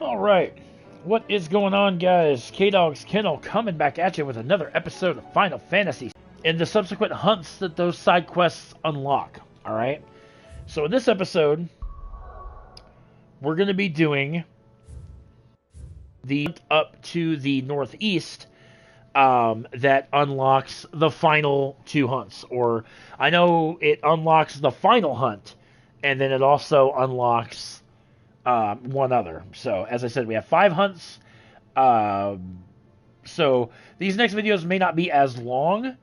Alright, what is going on, guys? K-Dog's Kennel coming back at you with another episode of Final Fantasy and the subsequent hunts that those side quests unlock. Alright, so in this episode, we're going to be doing the hunt up to the northeast that unlocks the final two hunts. Or, I know it unlocks the final hunt, and then it also unlocks one other. So, as I said, we have 5 hunts. So, these next videos may not be as long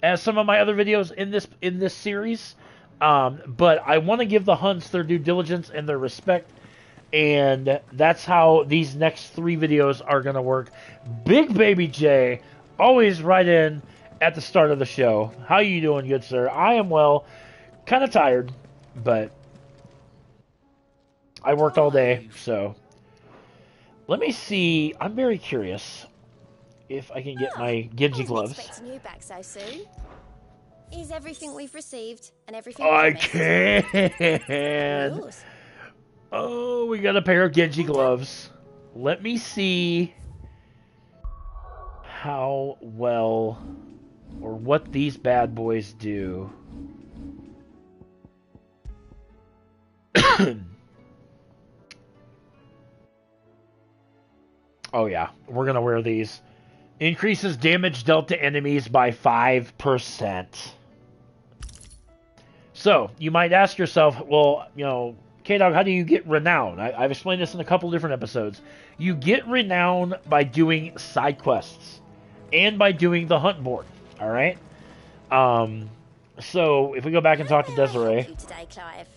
as some of my other videos in this series. But I want to give the hunts their due diligence and their respect. And that's how these next 3 videos are going to work. Big Baby J, always right in at the start of the show. How you doing, good sir? I am well. Kind of tired, but I worked all day, so let me see. I'm very curious if I can get my Genji gloves. Expecting you back so soon. Is everything we've received and everything I promised? can. Yours. Oh, we got a pair of Genji gloves. Let me see how well or what these bad boys do. Oh yeah, we're gonna wear these. Increases damage dealt to enemies by 5%. So, you might ask yourself, well, you know, K-Dog, how do you get renown? I've explained this in a couple different episodes. You get renown by doing side quests and by doing the hunt board. Alright? So, if we go back and talk to Desiree, Today, Clive?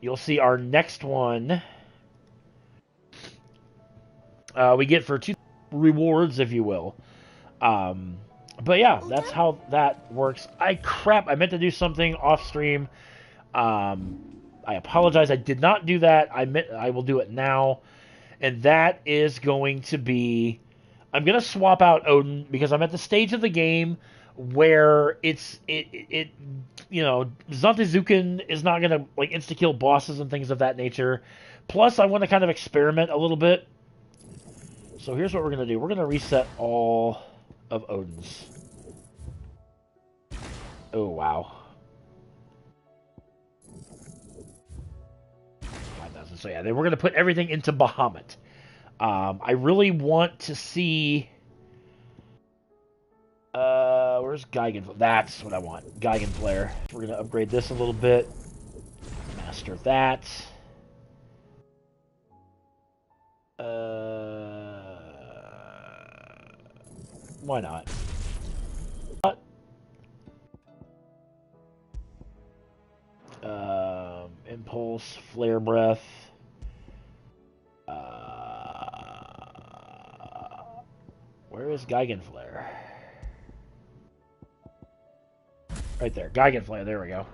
you'll see our next one. We get for 2 rewards, if you will. But yeah, that's how that works. I meant to do something off stream. I apologize. I did not do that. I will do it now. And that is going to be, I'm going to swap out Odin because I'm at the stage of the game where you know, Zantezuken is not going to like insta-kill bosses and things of that nature. Plus, I want to kind of experiment a little bit. So here's what we're going to do. We're going to reset all of Odin's. Oh, wow. 5,000. So yeah, then we're going to put everything into Bahamut. I really want to see... where's Geigen? That's what I want. Geigen Flare. We're going to upgrade this a little bit. Master that. Why not? Impulse, Flare Breath. Where is Geigen Flare? Right there. Geigen Flare, there we go.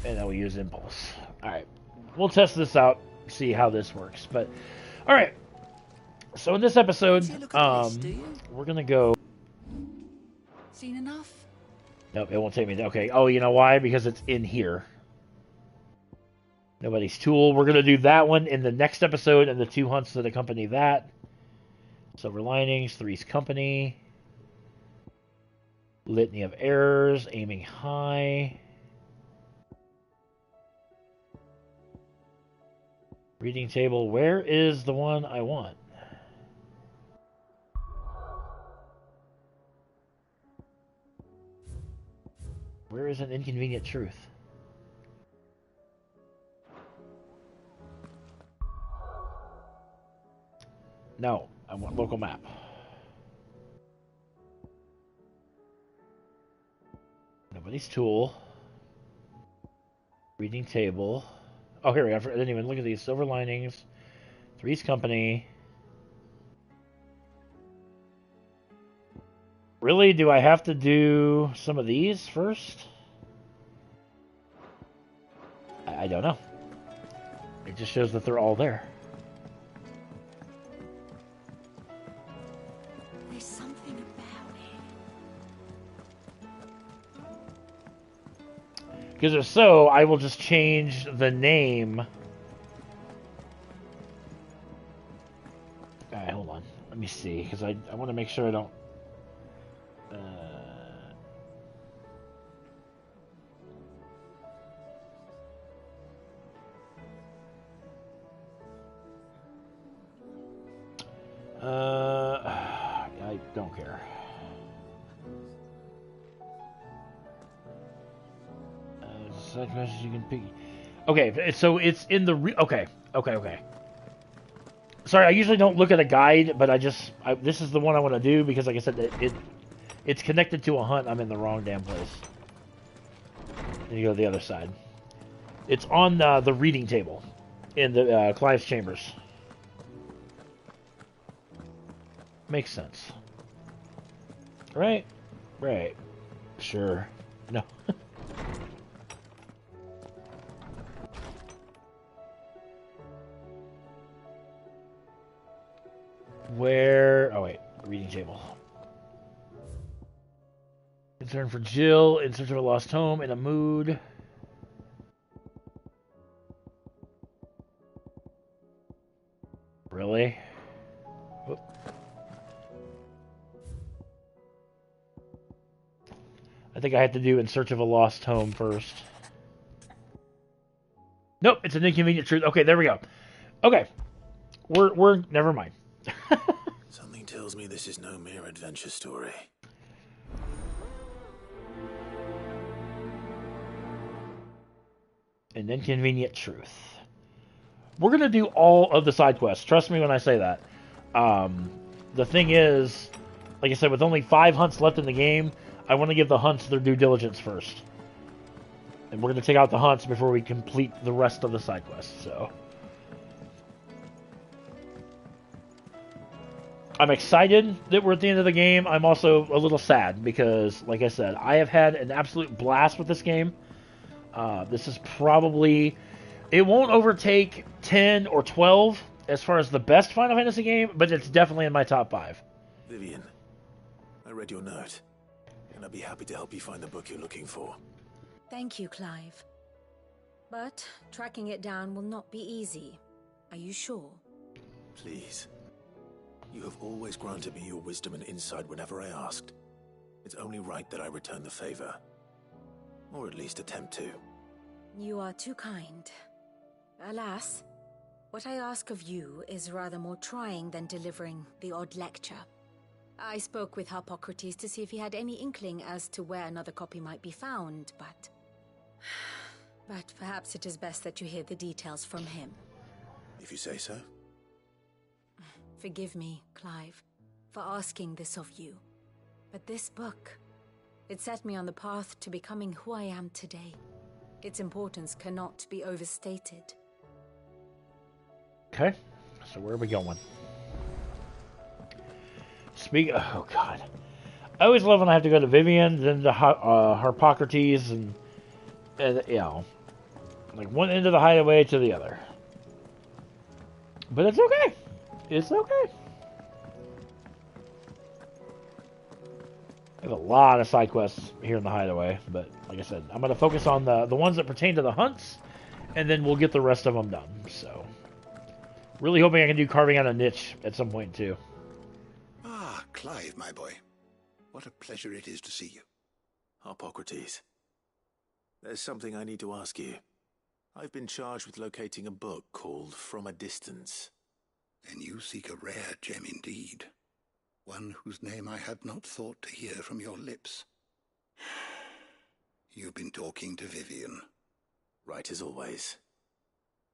And then we'll use Impulse. Alright. We'll test this out, see how this works. But, alright. So in this episode, we're gonna go... Seen enough? Nope, it won't take me... Okay, oh, you know why? Because it's in here. Nobody's Tool. We're gonna do that one in the next episode and the 2 hunts that accompany that. Silver Linings, Three's Company. Litany of Errors, Aiming High. Reading Table. Where is the one I want? Where is an Inconvenient Truth? No, I want local map. Nobody's Tool. Reading Table. Oh, here we go. I didn't even look at these. Silver Linings. Three's Company. Really? Do I have to do some of these first? I don't know. It just shows that they're all there. There's something about it. Because if so, I will just change the name. Alright, hold on. Let me see, because I want to make sure I don't... I don't care. Side questions you can pick. Okay, so it's in the okay. Sorry, I usually don't look at a guide, but this is the one I want to do because, like I said, it's connected to a hunt. I'm in the wrong damn place. Then you go to the other side. It's on the reading table in the Clive's chambers. Makes sense. Right? Right. Sure. No. Where... Oh, wait. Reading table. Concern for Jill. In search of a lost home. In a mood. Really? Whoop. I think I have to do In Search of a Lost Home first. Nope, it's an Inconvenient Truth. Okay, there we go. Okay. We're never mind. Something tells me this is no mere adventure story. An Inconvenient Truth. We're going to do all of the side quests. Trust me when I say that. The thing is, like I said, with only 5 hunts left in the game, I want to give the hunts their due diligence first. And we're going to take out the hunts before we complete the rest of the side quests, so... I'm excited that we're at the end of the game. I'm also a little sad because, like I said, I have had an absolute blast with this game. This is probably... It won't overtake 10 or 12 as far as the best Final Fantasy game, but it's definitely in my top 5. Vivian, I read your note, and I'd be happy to help you find the book you're looking for. Thank you, Clive. But tracking it down will not be easy. Are you sure? Please. You have always granted me your wisdom and insight whenever I asked. It's only right that I return the favor. Or at least attempt to. You are too kind. Alas, what I ask of you is rather more trying than delivering the odd lecture. I spoke with Harpocrates to see if he had any inkling as to where another copy might be found, but perhaps it is best that you hear the details from him. If you say so. Forgive me, Clive, for asking this of you. But this book, it set me on the path to becoming who I am today. Its importance cannot be overstated. Okay, so where are we going? Oh, God. I always love when I have to go to Vivian, then to Harpocrates, and you know, like one end of the hideaway to the other. But it's okay. It's okay. I have a lot of side quests here in the hideaway, but like I said, I'm going to focus on the ones that pertain to the hunts, and then we'll get the rest of them done. So, really hoping I can do carving out a niche at some point too. Ah, Clive, my boy. What a pleasure it is to see you. Harpocrates, there's something I need to ask you. I've been charged with locating a book called From a Distance. Then you seek a rare gem indeed. One whose name I had not thought to hear from your lips. You've been talking to Vivian. Right as always.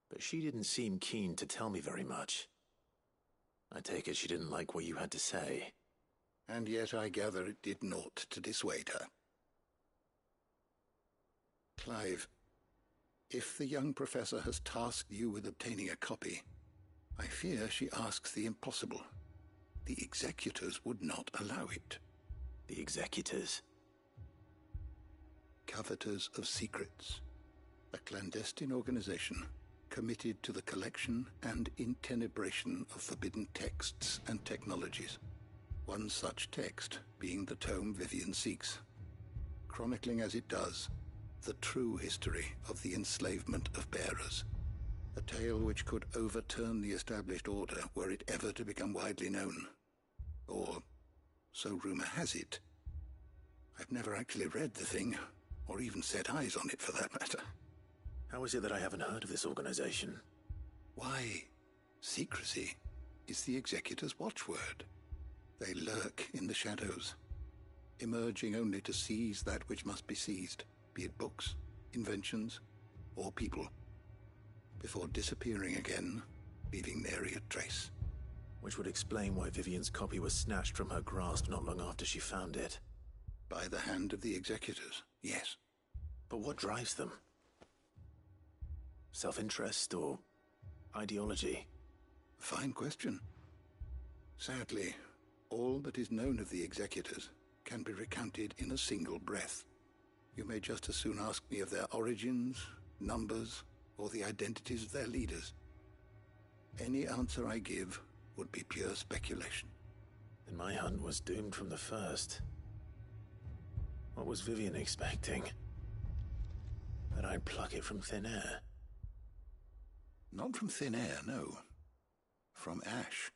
But she didn't seem keen to tell me very much. I take it she didn't like what you had to say. And yet I gather it did naught to dissuade her. Clive, if the young professor has tasked you with obtaining a copy, I fear she asks the impossible. The executors would not allow it. The executors? Coveters of Secrets. A clandestine organization committed to the collection and intenebration of forbidden texts and technologies. One such text being the tome Vivian seeks, chronicling as it does the true history of the enslavement of bearers. A tale which could overturn the established order were it ever to become widely known. Or so rumor has it. I've never actually read the thing, or even set eyes on it for that matter. How is it that I haven't heard of this organization? Why, secrecy is the Executor's watchword. They lurk in the shadows, emerging only to seize that which must be seized, be it books, inventions, or people, before disappearing again, leaving nary a trace. Which would explain why Vivian's copy was snatched from her grasp not long after she found it. By the hand of the Executors, yes. But what drives them? Self-interest or ideology? Fine question. Sadly, all that is known of the Executors can be recounted in a single breath. You may just as soon ask me of their origins, numbers, or the identities of their leaders. Any answer I give would be pure speculation. Then my hunt was doomed from the first. What was Vivian expecting? That I'd pluck it from thin air? Not from thin air, no. From ash.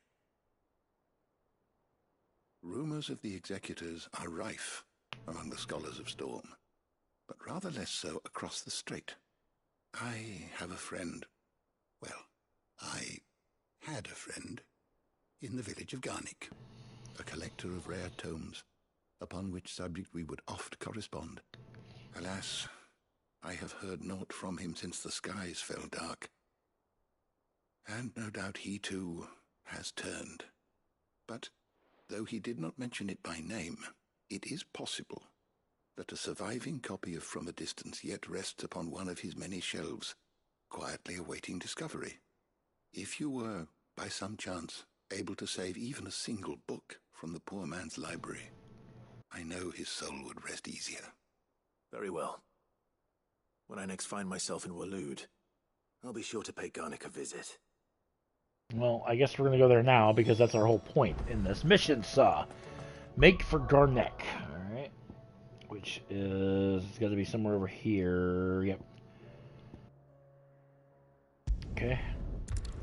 Rumors of the Executors are rife among the scholars of Storm, but rather less so across the strait. I have a friend. Well, I had a friend in the village of Garnik, a collector of rare tomes, upon which subject we would oft correspond. Alas, I have heard naught from him since the skies fell dark. And no doubt he too has turned. But though he did not mention it by name, it is possible that a surviving copy of From a Distance yet rests upon one of his many shelves, quietly awaiting discovery. If you were, by some chance, able to save even a single book from the poor man's library, I know his soul would rest easier. Very well. When I next find myself in Waloed, I'll be sure to pay Garnik a visit. Well, I guess we're going to go there now because that's our whole point in this mission, sir. Make for Garnek. Alright. Which is got to be somewhere over here. Yep. Okay.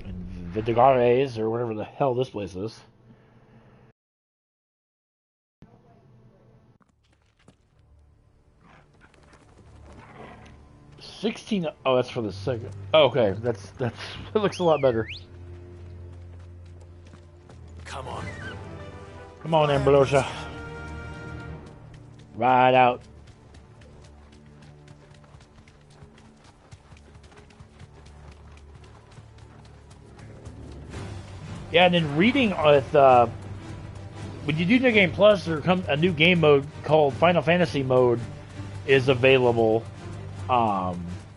And Vidagares, or whatever the hell this place is. $16. Oh, that's for the second. Oh, okay, that's it looks a lot better. Come on. Come on, Ambrosia. Ride out. Yeah, and then reading with when you do New Game Plus, there comes a new game mode called Final Fantasy mode is available.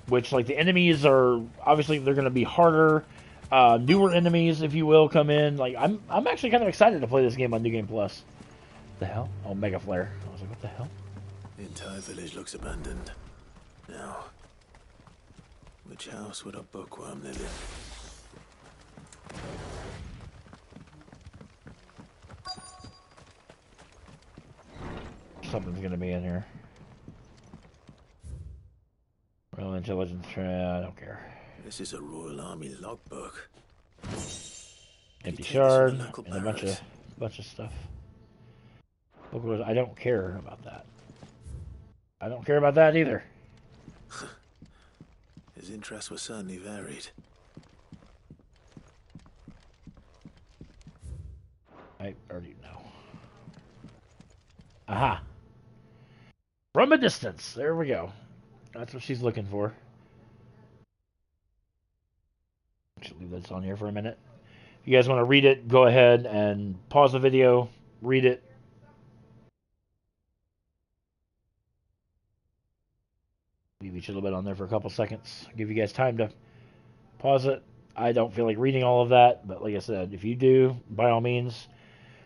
Which, like, the enemies are obviously they're going to be harder, newer enemies, if you will, come in. Like, I'm actually kind of excited to play this game on New Game Plus. The hell? Oh, Mega Flare. I was like, what the hell? The entire village looks abandoned. Now, which house would a bookworm live in? Something's going to be in here. Royal Intelligence, I don't care. This is a Royal Army logbook. Empty shard and a bunch of stuff. I don't care about that. I don't care about that either. His interests were certainly varied. I already know. Aha! From a distance. There we go. That's what she's looking for. Should leave this on here for a minute. If you guys want to read it, go ahead and pause the video, read it. Leave each little bit on there for a couple seconds. Give you guys time to pause it. I don't feel like reading all of that, but like I said, if you do, by all means,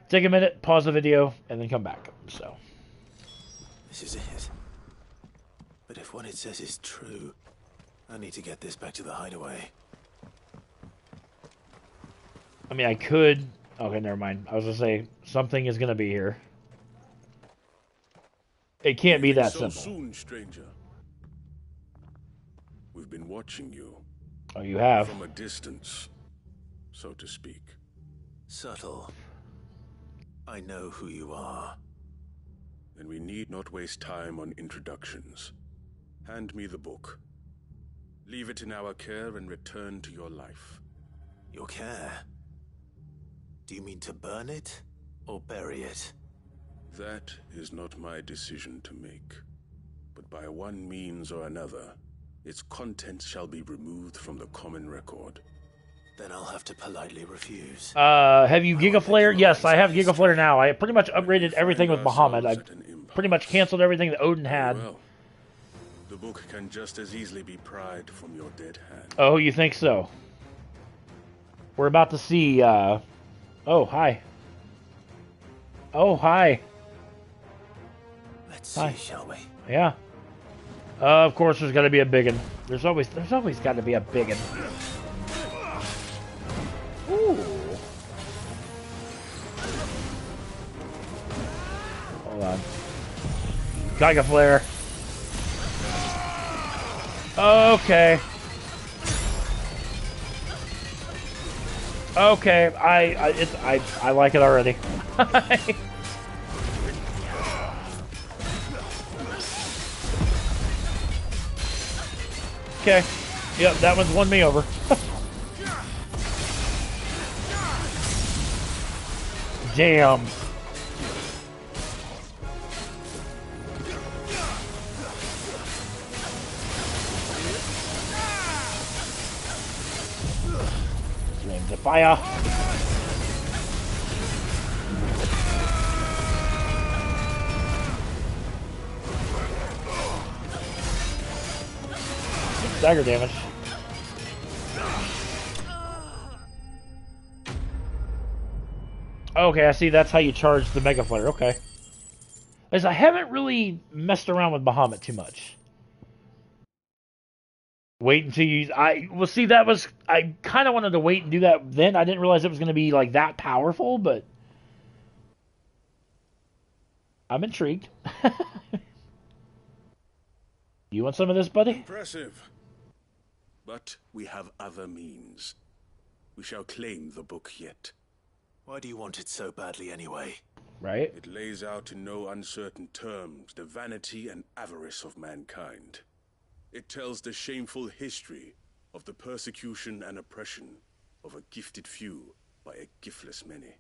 take a minute, pause the video, and then come back. So. This is it. But if what it says is true, I need to get this back to the hideaway. I mean, I could... Okay, never mind. I was going to say, something is going to be here. It can't be that simple. Soon, stranger. We've been watching you. Oh, you have? From a distance, so to speak. Subtle. I know who you are. Then we need not waste time on introductions. Hand me the book. Leave it in our care and return to your life. Your care? Do you mean to burn it or bury it? That is not my decision to make. But by one means or another, its contents shall be removed from the common record. Then I'll have to politely refuse. Have you Gigaflare? Yes, I have Gigaflare now. I pretty much upgraded everything with Bahamut. I pretty much canceled everything that Odin had. Well, the book can just as easily be pried from your dead hand. Oh, you think so? We're about to see, Oh, hi. Oh, hi. Let's see, shall we? Yeah. Of course, there's got to be a biggin. There's always got to be a biggin. Ooh. Hold on. Giga Flare. Okay. Okay, I like it already. Okay. Yep, that one's won me over. Damn. Flames of fire. Dagger damage. Okay, I see. That's how you charge the Mega Flare. Okay. As I haven't really messed around with Bahamut too much. Wait until you... Well, see, that was... I kind of wanted to wait and do that then. I didn't realize it was going to be, like, that powerful, but... I'm intrigued. You want some of this, buddy? Impressive. But we have other means. We shall claim the book yet. Why do you want it so badly anyway? Right? It lays out in no uncertain terms the vanity and avarice of mankind. It tells the shameful history of the persecution and oppression of a gifted few by a giftless many.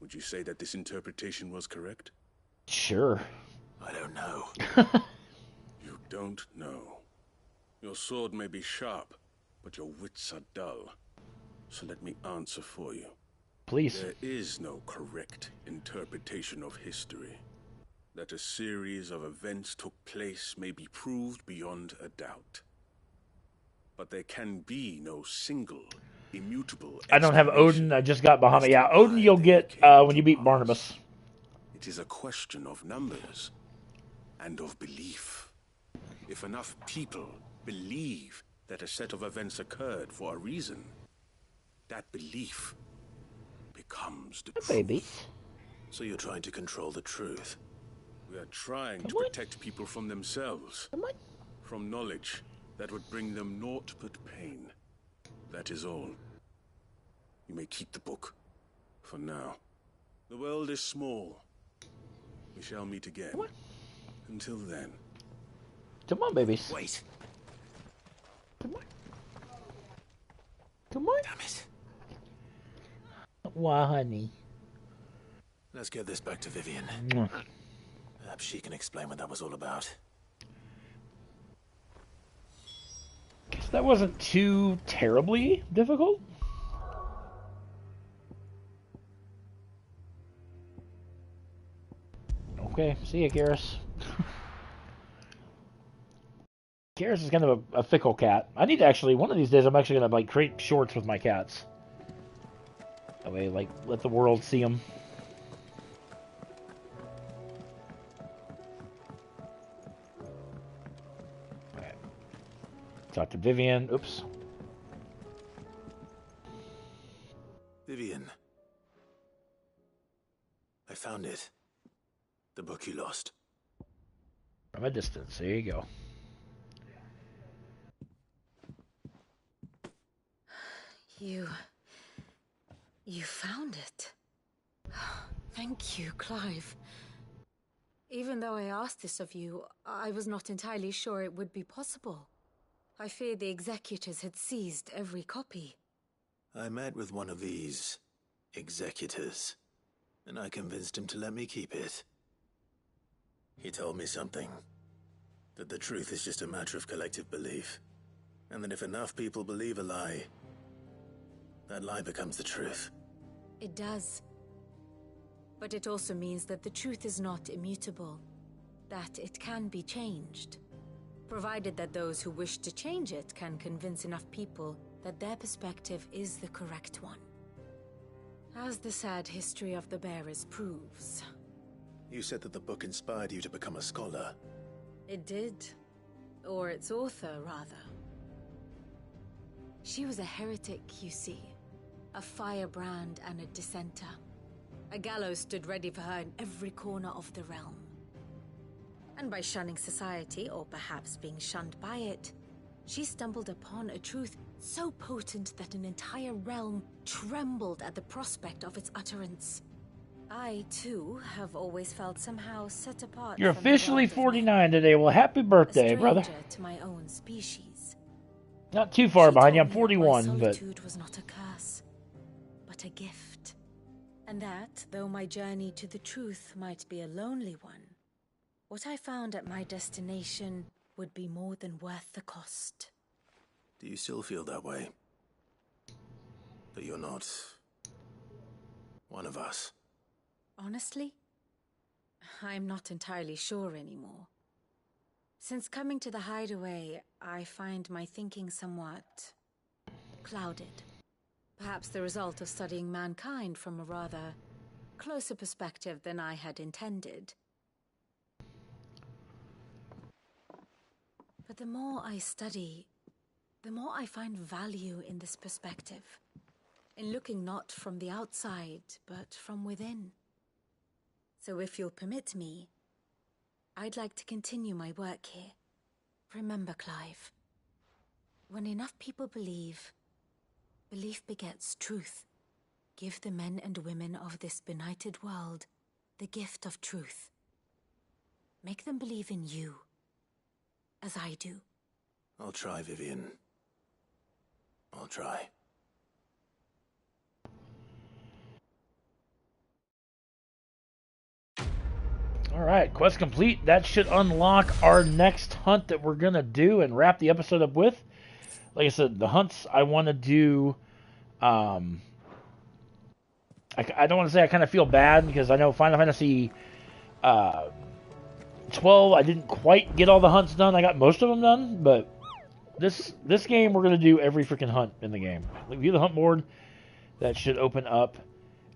Would you say that this interpretation was correct? Sure. I don't know. You don't know. Your sword may be sharp, but your wits are dull. So let me answer for you. Please. There is no correct interpretation of history. That a series of events took place may be proved beyond a doubt. But there can be no single, immutable... I don't have Odin, I just got Bahamut. Yeah, Odin you'll get when you beat Barnabas. It is a question of numbers and of belief. If enough people believe that a set of events occurred for a reason, that belief becomes the truth. Baby. So you're trying to control the truth? We are trying to protect people from themselves. From knowledge that would bring them naught but pain. That is all. You may keep the book. For now. The world is small. We shall meet again. Until then. Come on, babies. Wait. Come on. Come on. Damn it. Why, honey? Let's get this back to Vivian. Perhaps she can explain what that was all about. Guess that wasn't too terribly difficult. Okay, see ya, Garrus. Garrus is kind of a fickle cat. I need to actually, one of these days, I'm actually going to like create shorts with my cats. That way, like, let the world see them. Alright. Talk to Vivian. Oops. Vivian. I found it. The book you lost. From a distance. There you go. You found it. Thank you, Clive. Even though I asked this of you, I was not entirely sure it would be possible. I feared the executors had seized every copy. I met with one of these executors, and I convinced him to let me keep it. He told me something. That the truth is just a matter of collective belief. And that if enough people believe a lie, that lie becomes the truth. It does. But it also means that the truth is not immutable. That it can be changed. Provided that those who wish to change it can convince enough people that their perspective is the correct one. As the sad history of the bearers proves. You said that the book inspired you to become a scholar. It did. Or its author, rather. She was a heretic, you see. A firebrand and a dissenter. A gallows stood ready for her in every corner of the realm. And by shunning society, or perhaps being shunned by it, she stumbled upon a truth so potent that an entire realm trembled at the prospect of its utterance. I, too, have always felt somehow set apart. You're from the officially world of 49 today. Well, happy birthday, brother. a stranger to my own species. Not too far She behind you. told I'm me that 41, my but... solitude was not a curse, but a gift. And that, though my journey to the truth might be a lonely one, what I found at my destination would be more than worth the cost. Do you still feel that way? That you're not one of us? Honestly, I'm not entirely sure anymore. Since coming to the hideaway, I find my thinking somewhat clouded. Perhaps the result of studying mankind from a rather closer perspective than I had intended. But the more I study, the more I find value in this perspective. In looking not from the outside, but from within. So if you'll permit me, I'd like to continue my work here. Remember, Clive, when enough people believe, belief begets truth. Give the men and women of this benighted world the gift of truth. Make them believe in you, as I do. I'll try, Vivian. I'll try. Alright, quest complete. That should unlock our next hunt that we're going to do and wrap the episode up with. Like I said, the hunts I want to do... I don't want to say I kind of feel bad, because I know Final Fantasy 12, I didn't quite get all the hunts done. I got most of them done, but this game, we're going to do every freaking hunt in the game. View the hunt board. That should open up,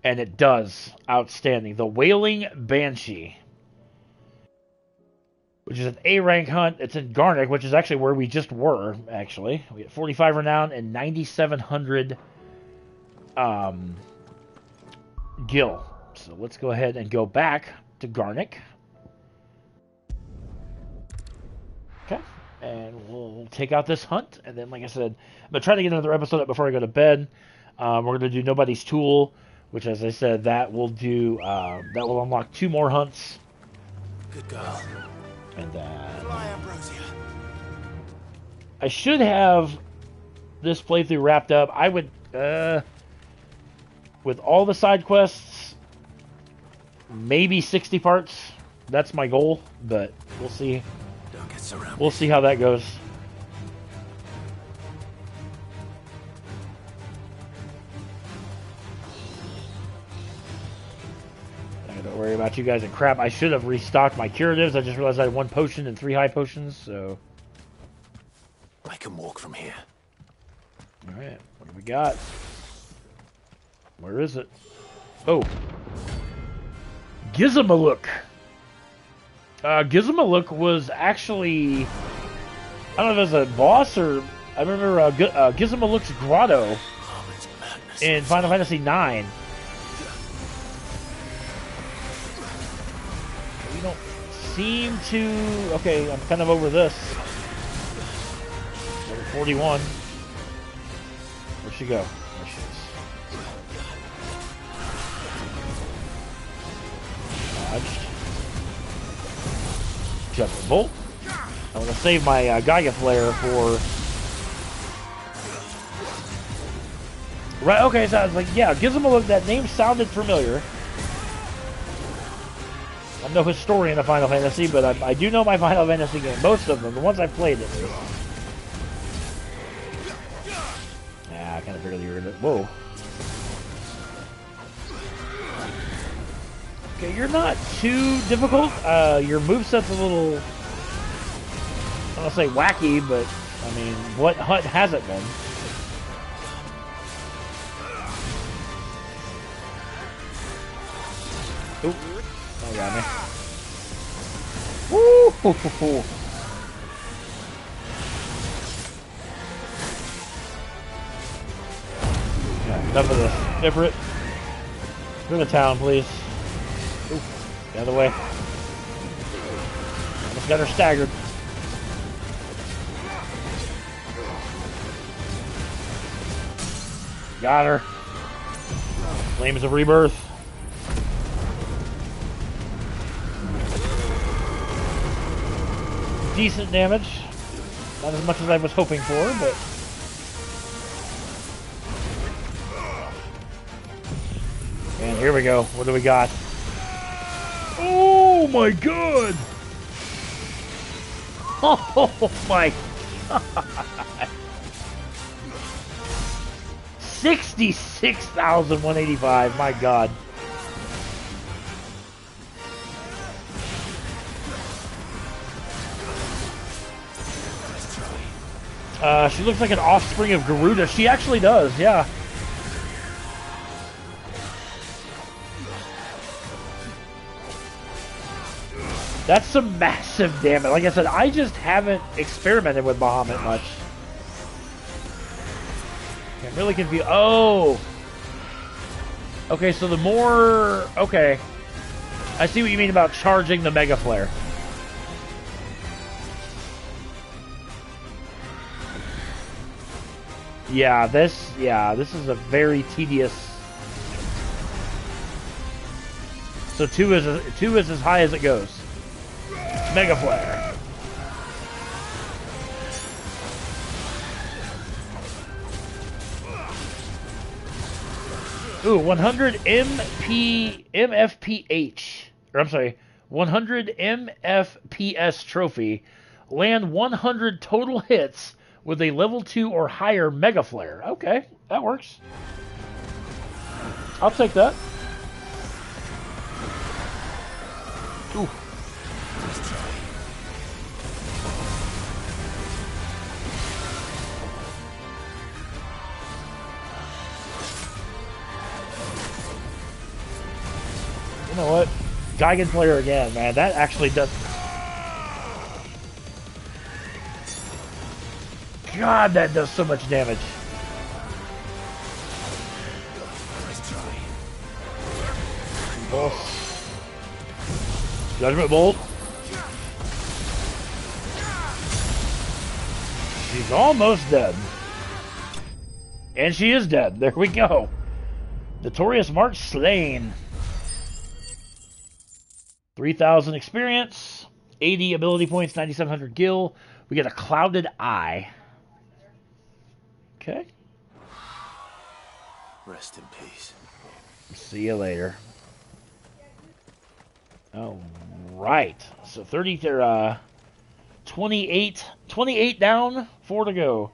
and it does. Outstanding. The Wailing Banshee, which is an A-rank hunt. It's in Garnick, which is actually where we just were, actually. We had 45 renown and 9,700 gil. So let's go ahead and go back to Garnick. Okay, and we'll take out this hunt, and then, like I said, I'm going to try to get another episode up before I go to bed. We're going to do Nobody's Tool, which, as I said, that will do, that will unlock 2 more hunts. Good girl. And then Fly, Ambrosia. I should have this playthrough wrapped up. I would, with all the side quests, maybe 60 parts. That's my goal, but we'll see. Don't get surrounded. We'll see how that goes. Don't worry about you guys and crap. I should have restocked my curatives. I just realized I had 1 potion and 3 high potions, so... I can walk from here. Alright, what do we got? Where is it? Oh. Gizmaluk. Gizmaluk was actually... I don't know if it was a boss or... I remember Gizmaluk's Grotto in Final Fantasy IX. We don't seem to... Okay, I'm kind of over this. Level 41. Where'd she go? There she is. Dodged. Jump bolt. I want to save my Gaia Flare for... Right, okay, so I was like, yeah, gives him a look. That name sounded familiar. I'm no historian of Final Fantasy, but I do know my Final Fantasy game. Most of them, the ones I've played at least. Yeah, I kind of figured you were gonna... Whoa. Okay, you're not too difficult. Your moveset's a little... I don't want to say wacky, but, I mean, what Hut hasn't been? Oop. That got me. Woo! Yeah, enough of this. Everett. Go to town, please. Oop. The other way. Almost got her staggered. Got her. Flames of Rebirth. Decent damage. Not as much as I was hoping for, but... And here we go. What do we got? Oh my god! Oh my god! 66,185, my god. She looks like an offspring of Garuda. She actually does, yeah. That's some massive damage. Like I said, I just haven't experimented with Bahamut much. I'm really confused. Oh! Okay, so the more... Okay. I see what you mean about charging the Mega Flare. Yeah, this is a very tedious... So two is as high as it goes. Mega Flare. Ooh, 100 MFPH. Or I'm sorry, 100 MFPS trophy. Land 100 total hits with a level 2 or higher Mega Flare. Okay, that works. I'll take that. Ooh. You know what? Geigen Player again, man. That actually does... God, that does so much damage. Pulse. Judgment Bolt. She's almost dead. And she is dead. There we go. Notorious Mark slain. 3,000 experience, 80 ability points, 9,700 gil. We get a Clouded Eye. Okay. Rest in peace. See you later. All right. So 28 down, 4 to go.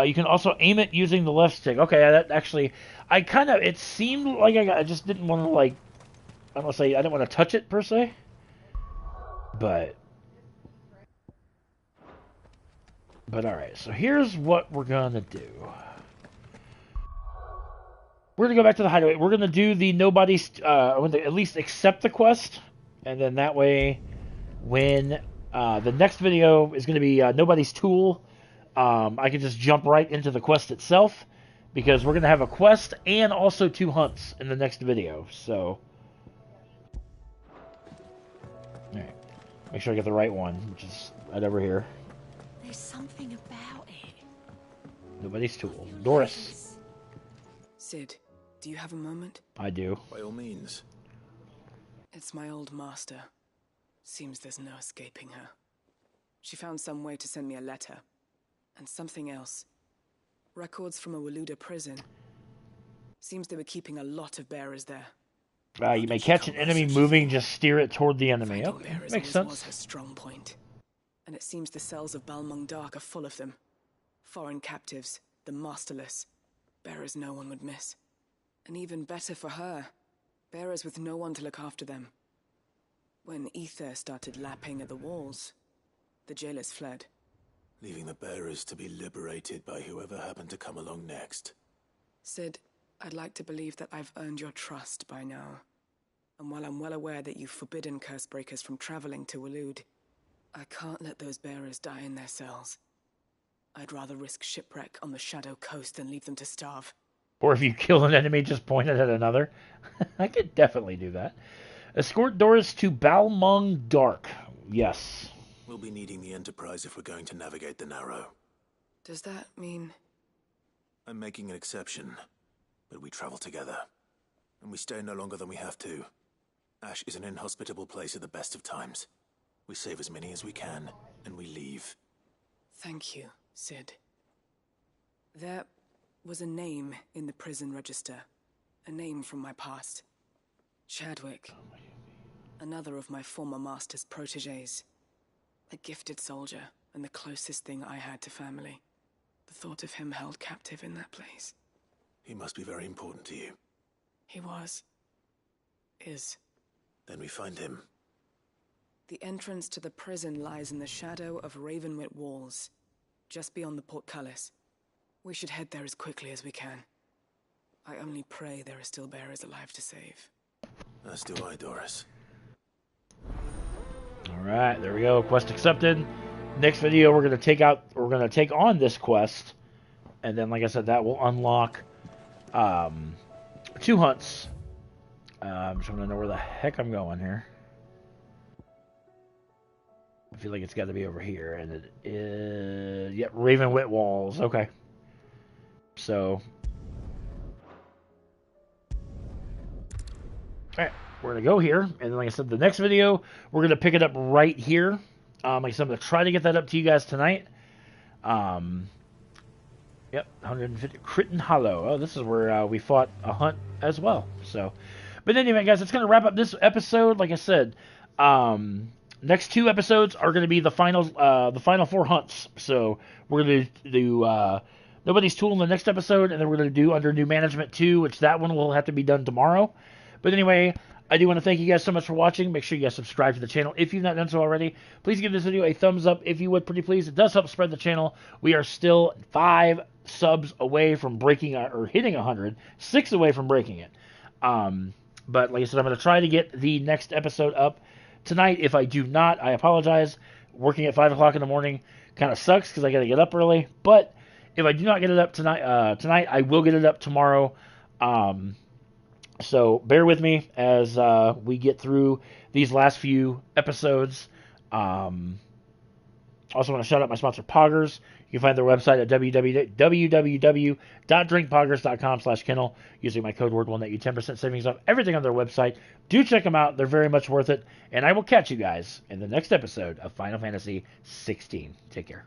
You can also aim it using the left stick. Okay, that actually, it seemed like I just didn't want to, like, I don't want to say I didn't want to touch it per se, but all right. So here's what we're gonna do. We're gonna go back to the hideaway. We're gonna do the nobody's. I want to at least accept the quest, and then that way, when the next video is gonna be nobody's tool, I can just jump right into the quest itself, because we're gonna have a quest and also 2 hunts in the next video. So. Alright. Make sure I get the right one, which is right over here. There's something about it. Nobody's tool. Doris. Sid, do you have a moment? I do. By all means. It's my old master. Seems there's no escaping her. She found some way to send me a letter. And something else. Records from a Waluda prison. Seems they were keeping a lot of bearers there. You may catch an enemy moving, just steer it toward the enemy. Finding Okay, bearers makes always was sense. her strong point. And it seems the cells of Balmung Dark are full of them. Foreign captives, the masterless. Bearers no one would miss. And even better for her, bearers with no one to look after them. When ether started lapping at the walls, the jailers fled. Leaving the bearers to be liberated by whoever happened to come along next. Sid, I'd like to believe that I've earned your trust by now. And while I'm well aware that you've forbidden Cursebreakers from traveling to Waloed, I can't let those bearers die in their cells. I'd rather risk shipwreck on the Shadow Coast than leave them to starve. Or if you kill an enemy, just point it at another. I could definitely do that. Escort Doris to Balmung Dark. Yes. We'll be needing the Enterprise if we're going to navigate the Narrow. Does that mean... I'm making an exception, but we travel together. And we stay no longer than we have to. Ash is an inhospitable place at the best of times. We save as many as we can, and we leave. Thank you, Sid. There was a name in the prison register. A name from my past. Chadwick. Another of my former master's protégés. A gifted soldier, and the closest thing I had to family. The thought of him held captive in that place. He must be very important to you. He was. Is. Then we find him. The entrance to the prison lies in the shadow of Ravenwit Walls, just beyond the portcullis. We should head there as quickly as we can. I only pray there are still bearers alive to save. As do I, Doris. Alright, there we go. Quest accepted. Next video we're gonna take on this quest. And then like I said, that will unlock 2 hunts. I'm just gonna know where the heck I'm going here. I feel like it's got to be over here, and it is... Yep, Ravenwit Walls. Okay. So... Alright, we're going to go here, and then like I said, the next video, we're going to pick it up right here. Like I said, I'm going to try to get that up to you guys tonight. Yep, 150... Crichton Hollow. Oh, this is where we fought a hunt as well. So, but anyway, guys, it's going to wrap up this episode. Like I said, next 2 episodes are going to be the final 4 hunts. So we're going to do Nobody's Tool in the next episode, and then we're going to do Under New Management 2, which that one will have to be done tomorrow. But anyway, I do want to thank you guys so much for watching. Make sure you guys subscribe to the channel if you've not done so already. Please give this video a thumbs up if you would, pretty please. It does help spread the channel. We are still 5 subs away from breaking or hitting 100, 6 away from breaking it. But like I said, I'm going to try to get the next episode up tonight. If I do not, I apologize. Working at 5 o'clock in the morning kind of sucks because I got to get up early. But if I do not get it up tonight, I will get it up tomorrow. So bear with me as we get through these last few episodes. Also want to shout out my sponsor, Poggers. You can find their website at www.drinkpoggers.com/Kindle. Using my code word will net you 10% savings off everything on their website. Do check them out. They're very much worth it. And I will catch you guys in the next episode of Final Fantasy XVI. Take care.